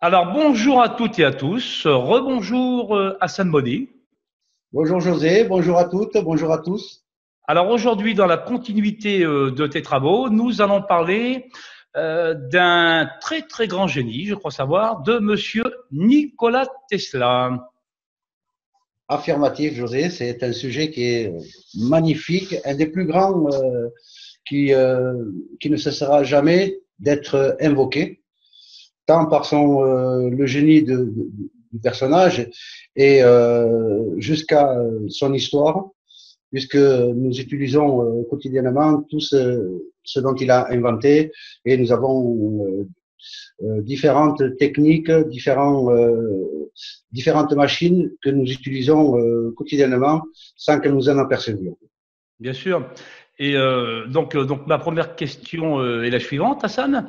Alors bonjour à toutes et à tous, rebonjour Hassan Boni. Bonjour José, bonjour à toutes, bonjour à tous. Alors aujourd'hui, dans la continuité de tes travaux, nous allons parler d'un très très grand génie, je crois savoir, de Monsieur Nikola Tesla. Affirmatif José, c'est un sujet qui est magnifique, un des plus grands qui, euh, qui ne cessera jamais d'être invoqué, tant par le génie du personnage et jusqu'à son histoire, puisque nous utilisons quotidiennement tout ce dont il a inventé et nous avons différentes techniques, différentes machines que nous utilisons quotidiennement sans que nous en apercevions. Bien sûr. Et donc ma première question est la suivante, Hassan.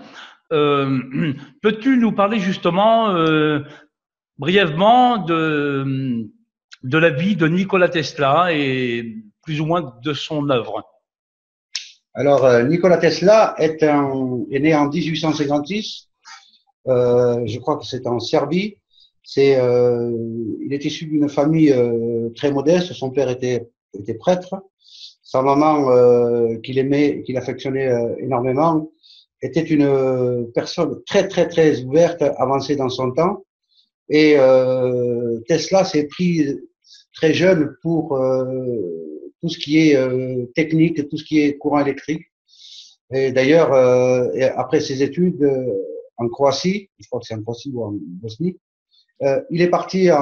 Peux-tu nous parler justement brièvement de la vie de Nikola Tesla et plus ou moins de son œuvre? Alors, Nikola Tesla est né en 1856. Je crois que c'est en Serbie. Il est issu d'une famille très modeste. Son père était prêtre. Sa maman, qu'il aimait, qu'il affectionnait énormément, était une personne très, très, très ouverte, avancée dans son temps. Et Tesla s'est pris très jeune pour tout ce qui est technique, tout ce qui est courant électrique. Et d'ailleurs, après ses études en Croatie, je crois que c'est en Croatie ou en Bosnie, il est parti à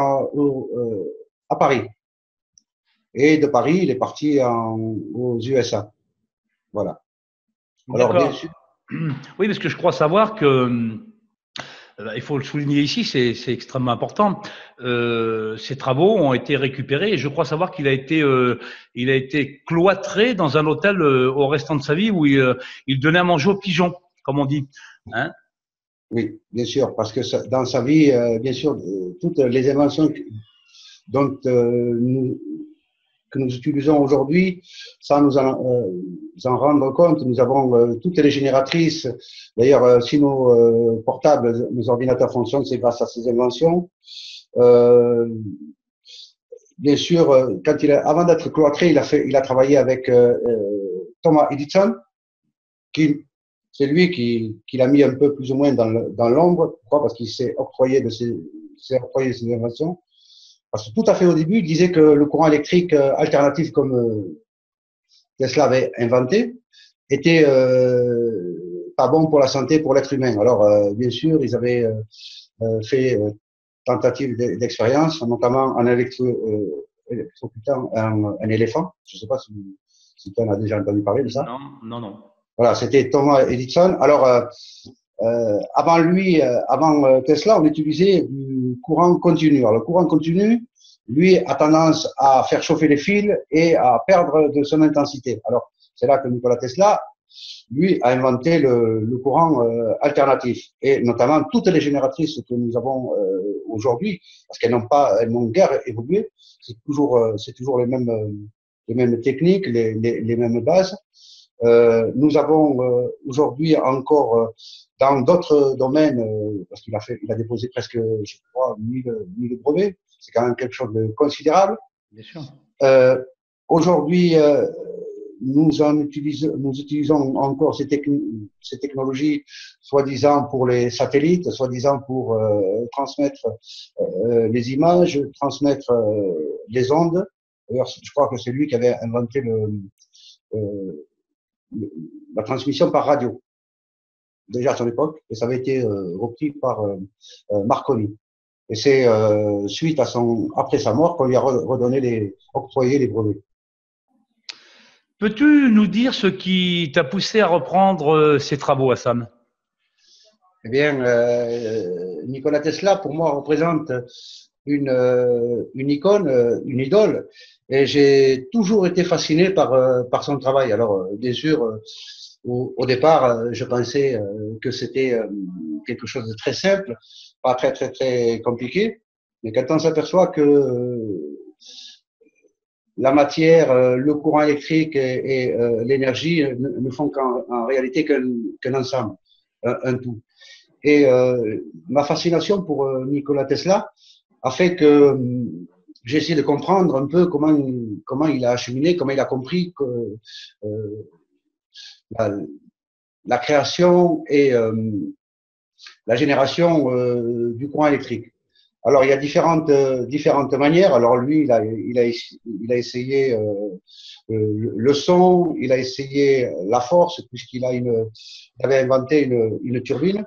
Paris. Et de Paris, il est parti aux USA. Voilà. Alors, bien D'accord. sûr, Oui, parce que je crois savoir que, il faut le souligner ici, c'est extrêmement important. Ces travaux ont été récupérés et je crois savoir il a été cloîtré dans un hôtel au restant de sa vie où il donnait à manger aux pigeons, comme on dit. Hein. oui, bien sûr, parce que dans sa vie, bien sûr, toutes les inventions dont que nous utilisons aujourd'hui, sans nous en rendre compte, nous avons toutes les génératrices. D'ailleurs, si nos portables, nos ordinateurs fonctionnent, c'est grâce à ces inventions. Euh, Bien sûr, avant d'être cloîtré, il a travaillé avec Thomas Edison, qui c'est lui qui l'a mis un peu plus ou moins dans l'ombre. Pourquoi? Parce qu'il s'est octroyé ses inventions. Parce que tout à fait au début, il disait que le courant électrique alternatif comme Tesla avait inventé était pas bon pour la santé, pour l'être humain. Alors, bien sûr, ils avaient fait tentative d'expérience, notamment en électrocutant un éléphant. Je ne sais pas si tu en as déjà entendu parler de ça. Non, non, non. Voilà, c'était Thomas Edison. Alors, avant lui, avant Tesla, on utilisait du courant continu. Alors, le courant continu, lui, a tendance à faire chauffer les fils et à perdre de son intensité. Alors, c'est là que Nikola Tesla, lui, a inventé le courant alternatif. Et notamment, toutes les génératrices que nous avons aujourd'hui, parce elles n'ont guère évolué, c'est toujours les mêmes techniques, les mêmes bases. Nous avons aujourd'hui encore dans d'autres domaines, parce il a déposé presque, je crois, 1000 brevets. C'est quand même quelque chose de considérable. Bien sûr. Euh, Aujourd'hui, nous utilisons encore ces technologies, soi-disant pour les satellites, soi-disant pour transmettre les images, transmettre les ondes. D'ailleurs, je crois que c'est lui qui avait inventé euh, la transmission par radio, déjà à son époque, et ça avait été repris par Marconi. Et c'est après sa mort qu'on lui a octroyé les brevets. Peux-tu nous dire ce qui t'a poussé à reprendre ces travaux, Hassan? Eh bien, Nikola Tesla, pour moi, représente une icône, une idole, et j'ai toujours été fasciné par son travail. Alors, bien sûr, au départ, je pensais que c'était quelque chose de très simple, pas très, très, très compliqué, mais quand on s'aperçoit que la matière, le courant électrique et l'énergie ne font en réalité qu'un ensemble, un tout. Et ma fascination pour Nikola Tesla a fait que j'ai essayé de comprendre un peu comment il a acheminé, comment il a compris que la, la création et la génération du courant électrique. Alors, il y a différentes manières. Alors, lui, il a essayé le son, il a essayé la force, puisqu'il avait inventé une turbine.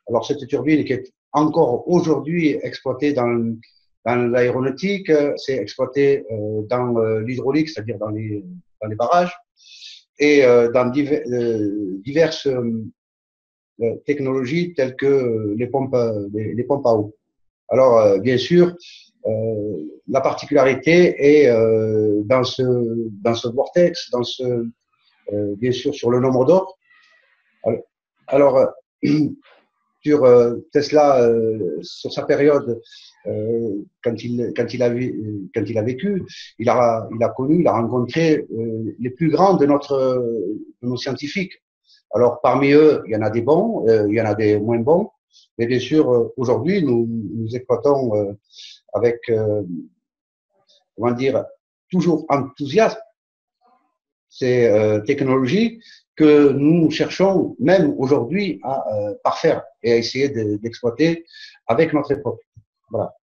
Alors, cette turbine qui est encore aujourd'hui exploitée dans l'aéronautique, c'est exploité dans l'hydraulique, c'est-à-dire dans les barrages, et dans diverses technologies telles que les pompes à eau. Alors, bien sûr, la particularité est dans ce vortex, bien sûr, sur le nombre d'or. Alors sur Tesla, sur sa période, quand il a vécu, il a rencontré les plus grands de nos scientifiques. Alors, parmi eux, il y en a des bons, il y en a des moins bons. Mais bien sûr, aujourd'hui, nous exploitons avec, comment dire, toujours enthousiasme ces technologies que nous cherchons même aujourd'hui à parfaire et à essayer d'exploiter avec notre époque. Voilà.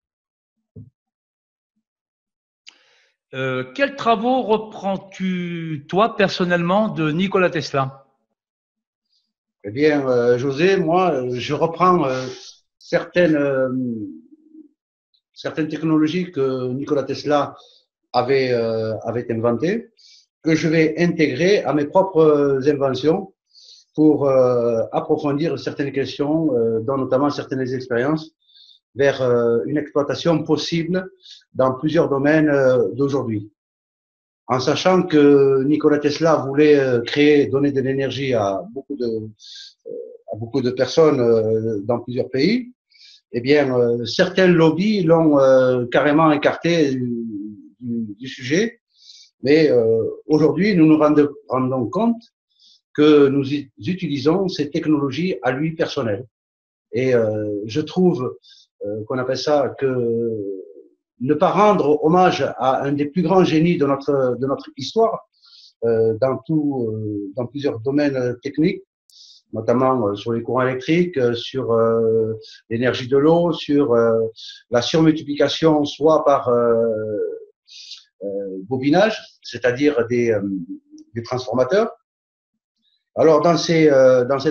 Quels travaux reprends-tu, toi, personnellement, de Nikola Tesla? Eh bien, José, moi, je reprends certaines technologies que Nikola Tesla avait inventées, que je vais intégrer à mes propres inventions pour approfondir certaines questions, dont notamment certaines expériences, vers une exploitation possible dans plusieurs domaines d'aujourd'hui. En sachant que Nikola Tesla voulait donner de l'énergie à beaucoup de personnes dans plusieurs pays, eh bien, certains lobbies l'ont carrément écarté du sujet. Mais aujourd'hui, nous nous rendons compte que nous utilisons ces technologies à lui personnel. Et je trouve qu'on appelle ça que ne pas rendre hommage à un des plus grands génies de notre histoire dans plusieurs domaines techniques, notamment sur les courants électriques, sur l'énergie de l'eau, sur la surmultiplication, soit par bobinage, c'est-à-dire des transformateurs. Alors, dans ces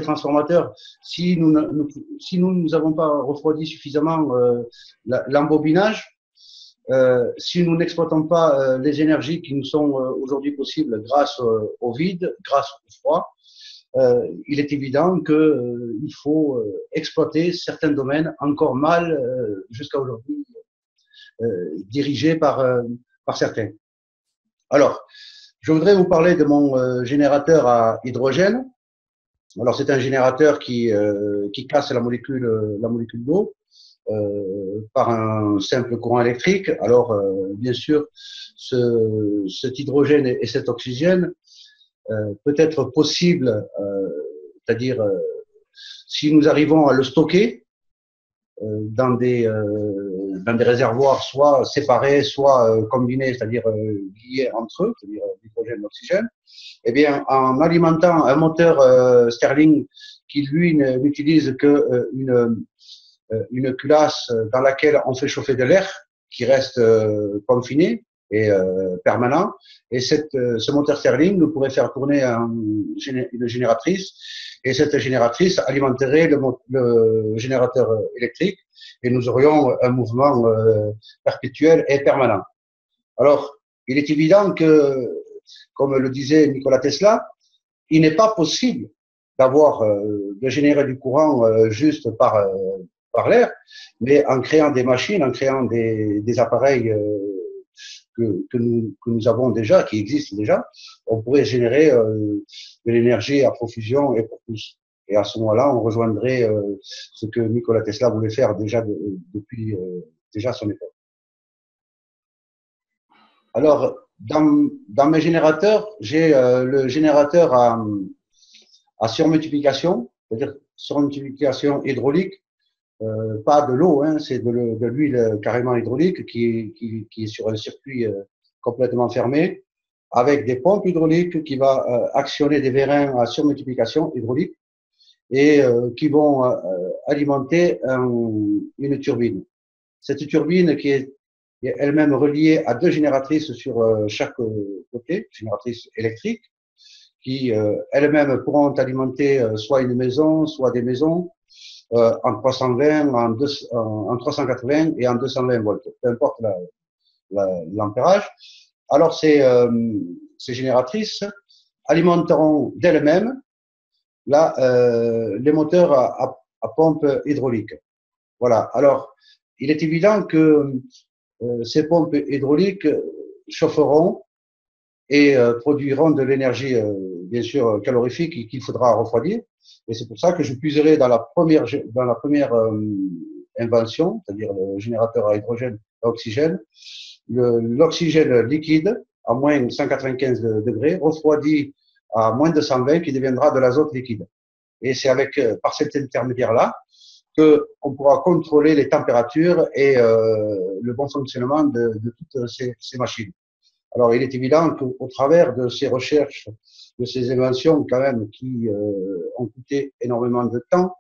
transformateurs, si nous n'avons pas refroidi suffisamment l'embobinage, si nous n'exploitons pas les énergies qui nous sont aujourd'hui possibles grâce au vide, grâce au froid, il est évident qu'il faut exploiter certains domaines encore mal jusqu'à aujourd'hui dirigés par certains. Alors, je voudrais vous parler de mon générateur à hydrogène. Alors, c'est un générateur qui casse la molécule d'eau par un simple courant électrique. Alors, bien sûr, cet hydrogène et cet oxygène peut être possible, c'est-à-dire si nous arrivons à le stocker dans des réservoirs soit séparés, soit combinés, c'est-à-dire liés entre eux, c'est-à-dire l'hydrogène et l'oxygène, eh bien, en alimentant un moteur Stirling qui, lui, n'utilise que une culasse dans laquelle on fait chauffer de l'air qui reste confiné et permanent. Et ce moteur Stirling nous pourrait faire tourner une génératrice, et cette génératrice alimenterait le générateur électrique, et nous aurions un mouvement perpétuel et permanent. Alors, il est évident que, comme le disait Nikola Tesla, il n'est pas possible de générer du courant juste par l'air, mais en créant des machines, en créant des appareils que nous avons déjà, qui existent déjà, on pourrait générer de l'énergie à profusion et pour tous. Et à ce moment-là, on rejoindrait ce que Nikola Tesla voulait faire déjà depuis déjà son époque. Alors, dans mes générateurs, j'ai le générateur à surmultiplication, c'est-à-dire sur une utilisation hydraulique, pas de l'eau, hein, c'est de l'huile carrément hydraulique qui est sur un circuit complètement fermé, avec des pompes hydrauliques qui va actionner des vérins à surmultiplication hydraulique et qui vont alimenter une turbine. Cette turbine qui est elle-même reliée à deux génératrices sur chaque côté, génératrices électriques, qui elles-mêmes pourront alimenter soit une maison, soit des maisons en 320, en 380 et en 220 volts, peu importe l'ampérage. Alors ces génératrices alimenteront d'elles-mêmes les moteurs à pompe hydraulique. Voilà. Alors, il est évident que ces pompes hydrauliques chaufferont et produiront de l'énergie, bien sûr, calorifique qu'il faudra refroidir. Et c'est pour ça que je puiserai dans la première invention, c'est-à-dire le générateur à hydrogène à oxygène, l'oxygène liquide à moins 195 degrés, refroidi à moins 220, qui deviendra de l'azote liquide. Et c'est par cet intermédiaire-là qu'on pourra contrôler les températures et le bon fonctionnement de toutes ces machines. Alors, il est évident qu'au travers de ces recherches, de ces inventions quand même qui ont coûté énormément de temps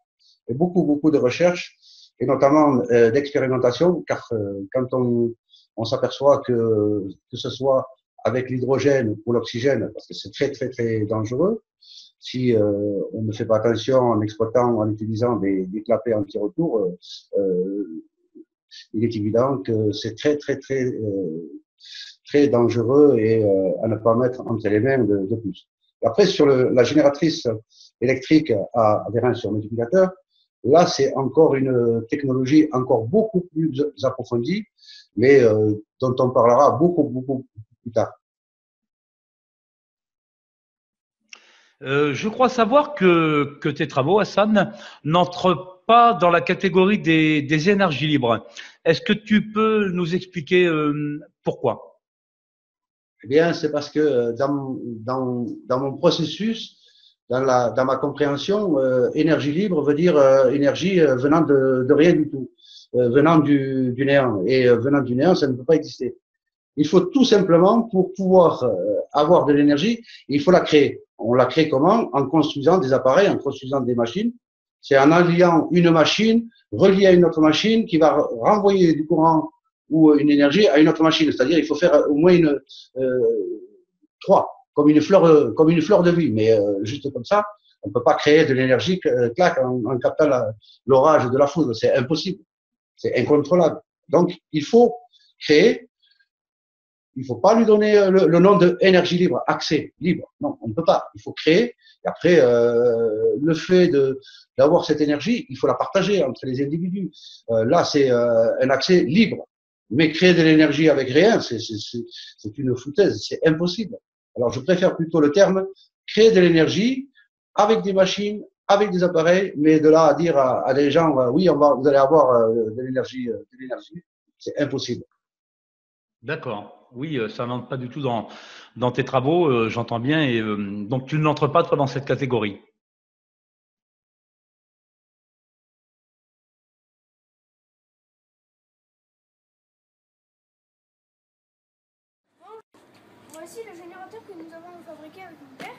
et beaucoup de recherches et notamment d'expérimentation, car quand on s'aperçoit que ce soit avec l'hydrogène ou l'oxygène, parce que c'est très dangereux, si on ne fait pas attention en exploitant, en utilisant des clapets anti-retour, il est évident que c'est très dangereux et à ne pas mettre entre les mains de plus. Et après, sur la génératrice électrique à vérin sur multiplicateur, là, c'est encore une technologie encore beaucoup plus approfondie, mais dont on parlera beaucoup plus tard. Je crois savoir que tes travaux, Hassan, n'entrent pas dans la catégorie des énergies libres. Est-ce que tu peux nous expliquer pourquoi? Eh bien, c'est parce que dans mon processus, dans ma compréhension, énergie libre veut dire énergie venant de rien du tout, venant du néant. Et venant du néant, ça ne peut pas exister. Il faut tout simplement, pour pouvoir avoir de l'énergie, il faut la créer. On la crée comment? En construisant des appareils, en construisant des machines. C'est en alliant une machine reliée à une autre machine qui va renvoyer du courant ou une énergie à une autre machine. C'est-à-dire, il faut faire au moins trois, comme une fleur de vie. Mais juste comme ça, on ne peut pas créer de l'énergie clac en captant l'orage de la foudre. C'est impossible. C'est incontrôlable. Donc, il faut créer. Il ne faut pas lui donner le nom d'énergie libre, accès libre. Non, on ne peut pas. Il faut créer. Et après, le fait d'avoir cette énergie, il faut la partager entre les individus. Là, c'est un accès libre. Mais créer de l'énergie avec rien, c'est une foutaise. C'est impossible. Alors, je préfère plutôt le terme créer de l'énergie avec des machines, avec des appareils, mais de là à dire à des gens, oui, vous allez avoir de l'énergie, c'est impossible. D'accord. Oui, ça n'entre pas du tout dans tes travaux, j'entends bien. Et donc, tu n'entres pas, toi, dans cette catégorie. Voici le générateur que nous avons fabriqué avec mon père.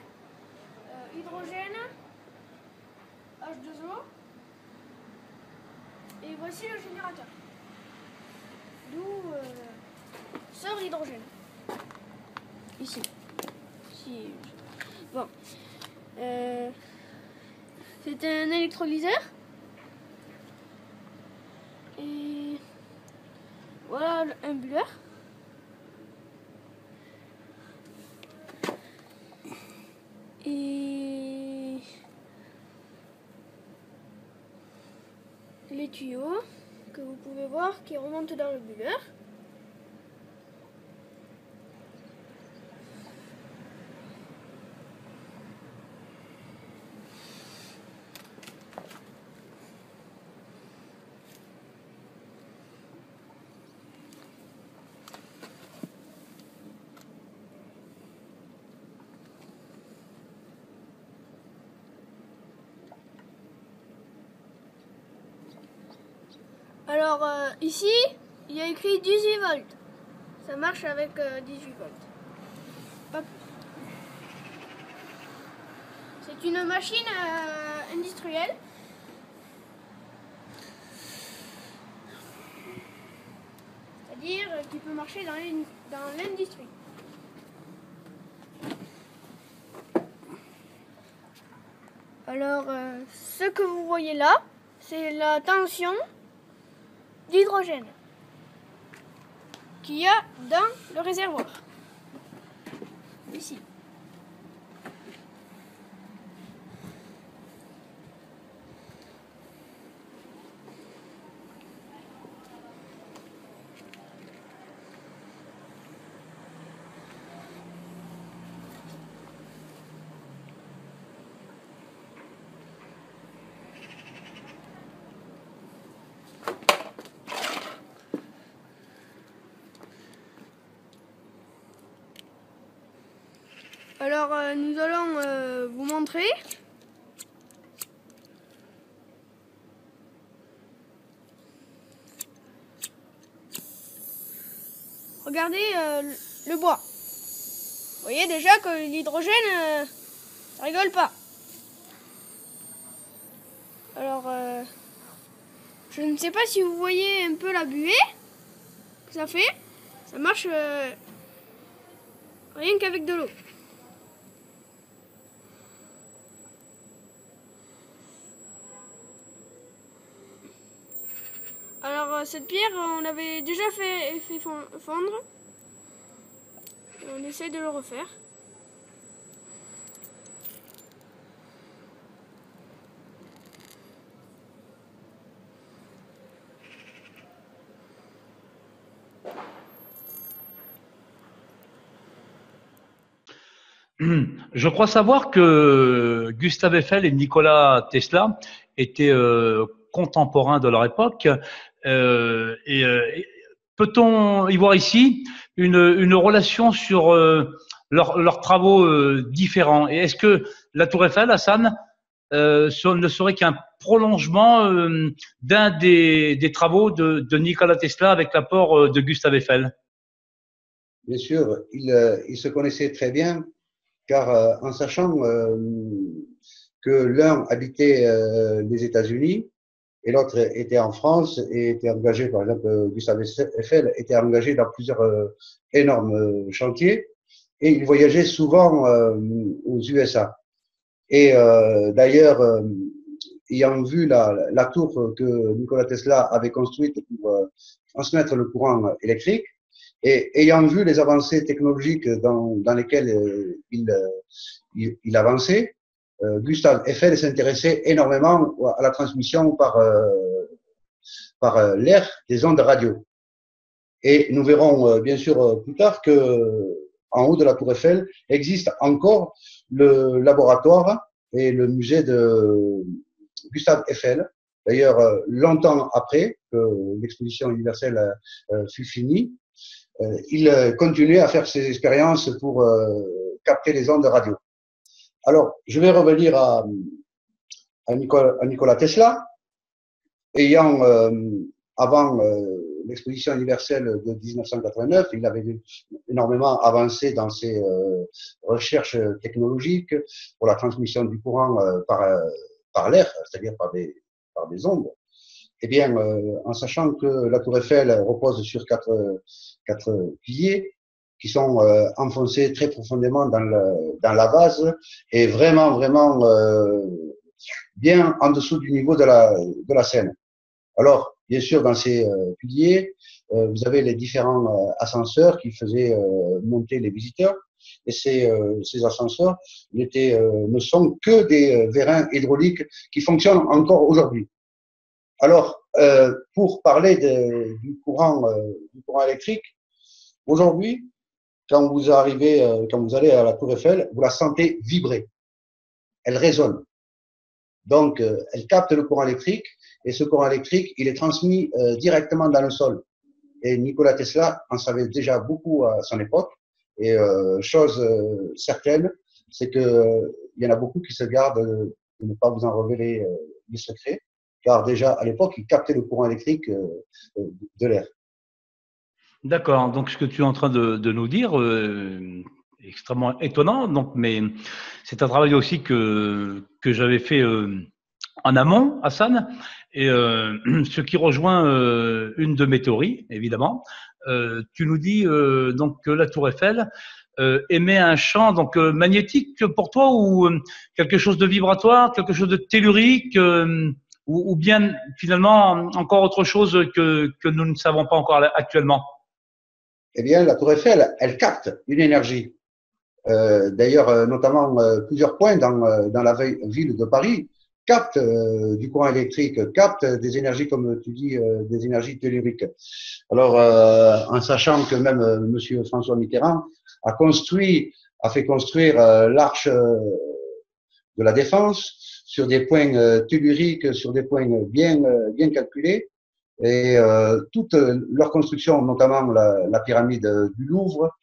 Hydrogène, H2O. Et voici le générateur. D'où sort l'hydrogène. Ici. Bon. C'est un électrolyseur. Et voilà un bulleur. Et les tuyaux que vous pouvez voir qui remontent dans le bulleur. Alors ici, il y a écrit 18 volts. Ça marche avec 18 volts. Pas plus. C'est une machine industrielle. C'est-à-dire qui peut marcher dans l'industrie. Alors, ce que vous voyez là, c'est la tension d'hydrogène qu'il y a dans le réservoir. Ici. Alors, nous allons vous montrer. Regardez le bois. Vous voyez déjà que l'hydrogène, ça rigole pas. Alors, je ne sais pas si vous voyez un peu la buée que ça fait. Ça marche rien qu'avec de l'eau. Alors cette pierre, on l'avait déjà fait fondre. Et on essaie de le refaire. Je crois savoir que Gustave Eiffel et Nikola Tesla étaient contemporains de leur époque. Et peut-on y voir ici une relation sur leurs travaux différents? Et est-ce que la Tour Eiffel, Hassan, ne serait qu'un prolongement d'un des travaux de Nikola Tesla avec l'apport de Gustave Eiffel? Bien sûr, ils se connaissaient très bien, car en sachant que l'un habitait les États-Unis et l'autre était en France et était engagé, par exemple, Gustave Eiffel était engagé dans plusieurs énormes chantiers et il voyageait souvent aux USA. Et d'ailleurs, ayant vu la tour que Nikola Tesla avait construite pour transmettre le courant électrique, et ayant vu les avancées technologiques dans lesquelles il avançait, Gustave Eiffel s'intéressait énormément à la transmission par l'air des ondes radio. Et nous verrons bien sûr plus tard que en haut de la Tour Eiffel existe encore le laboratoire et le musée de Gustave Eiffel. D'ailleurs, longtemps après que l'exposition universelle fut finie, il continuait à faire ses expériences pour capter les ondes radio. Alors, je vais revenir à Nikola Tesla, ayant, avant l'exposition universelle de 1989, il avait énormément avancé dans ses recherches technologiques pour la transmission du courant par l'air, c'est-à-dire par des ondes. Eh bien, en sachant que la Tour Eiffel repose sur quatre piliers qui sont enfoncés très profondément dans la base et vraiment bien en dessous du niveau de la Seine. Alors, bien sûr, dans ces piliers, vous avez les différents ascenseurs qui faisaient monter les visiteurs. Et ces ascenseurs ne sont que des vérins hydrauliques qui fonctionnent encore aujourd'hui. Alors, pour parler du courant électrique, aujourd'hui, quand vous allez à la Tour Eiffel, vous la sentez vibrer. Elle résonne. Donc, elle capte le courant électrique et ce courant électrique, il est transmis directement dans le sol. Et Nikola Tesla en savait déjà beaucoup à son époque. Et chose certaine, c'est que il y en a beaucoup qui se gardent de ne pas vous en révéler les secrets. car déjà à l'époque, ils captaient le courant électrique de l'air. D'accord. Donc, ce que tu es en train de nous dire, extrêmement étonnant. Donc, mais c'est un travail aussi que j'avais fait en amont, Hassan, et ce qui rejoint une de mes théories, évidemment. Tu nous dis donc que la Tour Eiffel émet un champ donc magnétique pour toi ou quelque chose de vibratoire, quelque chose de tellurique, ou bien finalement encore autre chose que nous ne savons pas encore actuellement. Eh bien, la Tour Eiffel, elle capte une énergie. D'ailleurs, notamment plusieurs points dans la ville de Paris captent du courant électrique, captent des énergies, comme tu dis, des énergies telluriques. Alors, en sachant que même Monsieur François Mitterrand a fait construire l'arche de la Défense sur des points telluriques, sur des points bien calculés. Et toute leur construction, notamment la pyramide du Louvre,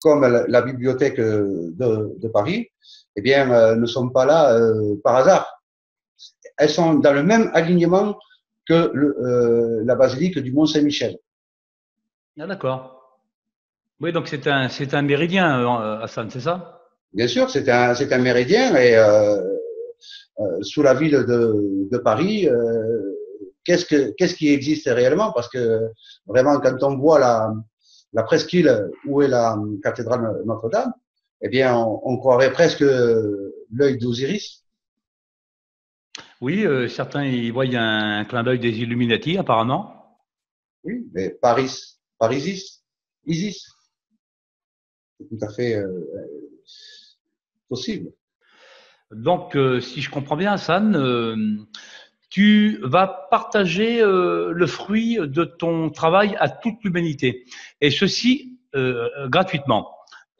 comme la bibliothèque de Paris, eh bien, ne sont pas là par hasard. Elles sont dans le même alignement que la basilique du Mont-Saint-Michel. Ah, d'accord. Oui, donc c'est un méridien, Hassan, c'est ça? Bien sûr, c'est un méridien et sous la ville de Paris, qu'est-ce qui existe réellement? Parce que vraiment, quand on voit la presqu'île où est la cathédrale Notre-Dame, eh bien, on croirait presque l'œil d'Osiris. Oui, certains y voient un clin d'œil des Illuminati, apparemment. Oui, mais Isis, c'est tout à fait possible. Donc, si je comprends bien, Hassan, tu vas partager le fruit de ton travail à toute l'humanité, et ceci gratuitement.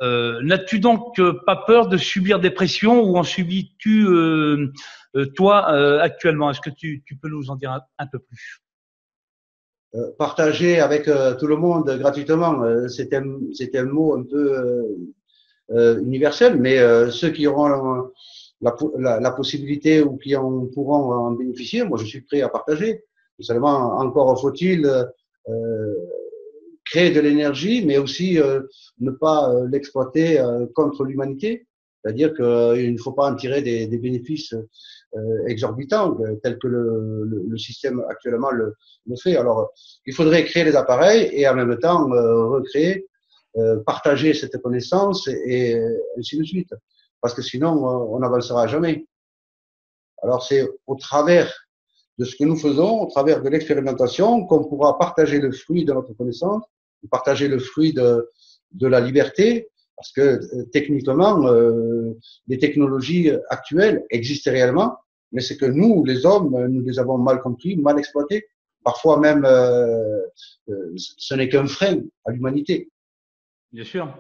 N'as-tu donc pas peur de subir des pressions ou en subis-tu toi actuellement? Est-ce que tu peux nous en dire un peu plus? Partager avec tout le monde gratuitement, c'est un mot un peu universel, mais ceux qui auront la possibilité ou qui pourront en bénéficier, moi je suis prêt à partager. Seulement, encore faut-il créer de l'énergie, mais aussi ne pas l'exploiter contre l'humanité. C'est-à-dire qu'il ne faut pas en tirer des bénéfices exorbitants, tels que le système actuellement le fait. Alors, il faudrait créer les appareils et en même temps recréer, partager cette connaissance et ainsi de suite. Parce que sinon, on n'avancera jamais. Alors, c'est au travers de ce que nous faisons, au travers de l'expérimentation, qu'on pourra partager le fruit de notre connaissance, partager le fruit de la liberté, parce que techniquement, les technologies actuelles existent réellement, mais c'est que nous, les hommes, nous les avons mal compris, mal exploitées. Parfois même, ce n'est qu'un frein à l'humanité. Bien sûr.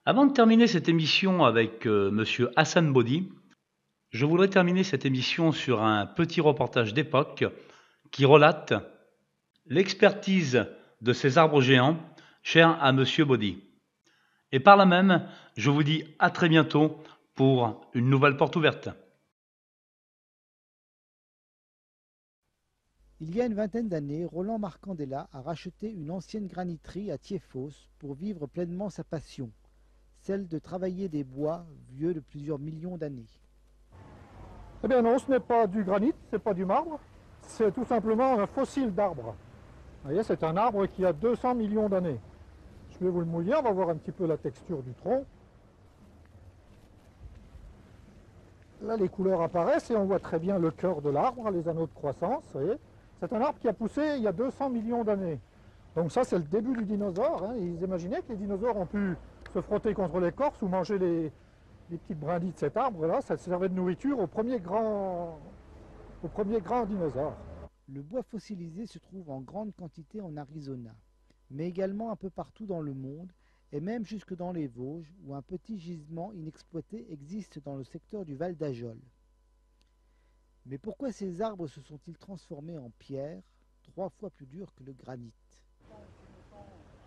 Avant de terminer cette émission avec Monsieur Hassan Body, je voudrais terminer cette émission sur un petit reportage d'époque qui relate l'expertise de ces arbres géants chers à Monsieur Body. Et par là même, je vous dis à très bientôt pour une nouvelle porte ouverte. Il y a une vingtaine d'années, Roland Marcandella a racheté une ancienne graniterie à Thiéphos pour vivre pleinement sa passion, celle de travailler des bois vieux de plusieurs millions d'années. Eh bien non, ce n'est pas du granit, ce n'est pas du marbre, c'est tout simplement un fossile d'arbre. Vous voyez, c'est un arbre qui a 200 millions d'années. Je vais vous le mouiller, on va voir un petit peu la texture du tronc. Là, les couleurs apparaissent et on voit très bien le cœur de l'arbre, les anneaux de croissance. Vous voyez, c'est un arbre qui a poussé il y a 200 millions d'années. Donc ça, c'est le début du dinosaure. Hein. Ils imaginaient que les dinosaures ont pu se frotter contre l'écorce ou manger les petites brindilles de cet arbre-là. Ça servait de nourriture au premier grand dinosaure. Le bois fossilisé se trouve en grande quantité en Arizona, mais également un peu partout dans le monde, et même jusque dans les Vosges, où un petit gisement inexploité existe dans le secteur du Val d'Ajol. Mais pourquoi ces arbres se sont-ils transformés en pierre, 3 fois plus dure que le granit?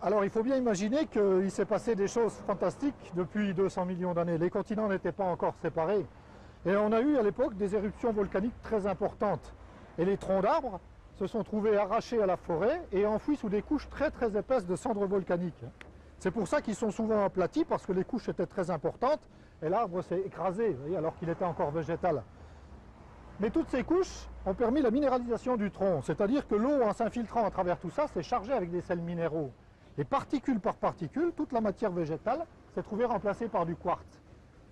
Alors il faut bien imaginer qu'il s'est passé des choses fantastiques depuis 200 millions d'années. Les continents n'étaient pas encore séparés. Et on a eu à l'époque des éruptions volcaniques très importantes. Et les troncs d'arbres se sont trouvés arrachés à la forêt et enfouis sous des couches très très épaisses de cendres volcaniques. C'est pour ça qu'ils sont souvent aplatis, parce que les couches étaient très importantes et l'arbre s'est écrasé, vous voyez, alors qu'il était encore végétal. Mais toutes ces couches ont permis la minéralisation du tronc, c'est-à-dire que l'eau, en s'infiltrant à travers tout ça, s'est chargée avec des sels minéraux. Et particule par particule, toute la matière végétale s'est trouvée remplacée par du quartz.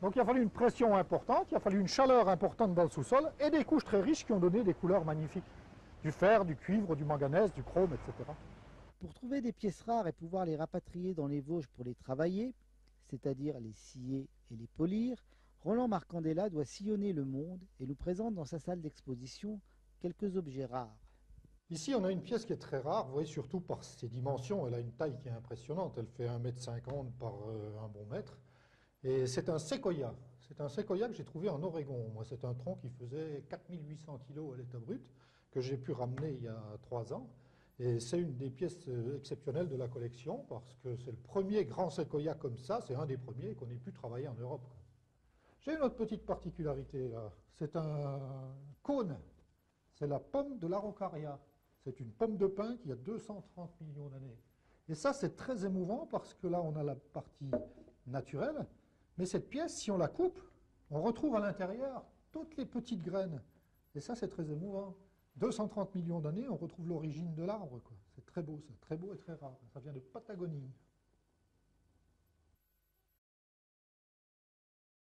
Donc il a fallu une pression importante, il a fallu une chaleur importante dans le sous-sol et des couches très riches qui ont donné des couleurs magnifiques. Du fer, du cuivre, du manganèse, du chrome, etc. Pour trouver des pièces rares et pouvoir les rapatrier dans les Vosges pour les travailler, c'est-à-dire les scier et les polir, Roland Marcandella doit sillonner le monde et nous présente dans sa salle d'exposition quelques objets rares. Ici, on a une pièce qui est très rare, vous voyez, surtout par ses dimensions. Elle a une taille qui est impressionnante, elle fait 1,50 m par un bon mètre. Et c'est un séquoia. C'est un séquoia que j'ai trouvé en Oregon. Moi, c'est un tronc qui faisait 4800 kg à l'état brut, que j'ai pu ramener il y a 3 ans. Et c'est une des pièces exceptionnelles de la collection, parce que c'est le premier grand séquoia comme ça, c'est un des premiers qu'on ait pu travailler en Europe. J'ai une autre petite particularité là, c'est un cône, c'est la pomme de l'Araucaria. C'est une pomme de pin qui a 230 millions d'années. Et ça, c'est très émouvant, parce que là, on a la partie naturelle, mais cette pièce, si on la coupe, on retrouve à l'intérieur toutes les petites graines. Et ça, c'est très émouvant. 230 millions d'années, on retrouve l'origine de l'arbre. C'est très beau, ça, très beau et très rare. Ça vient de Patagonie.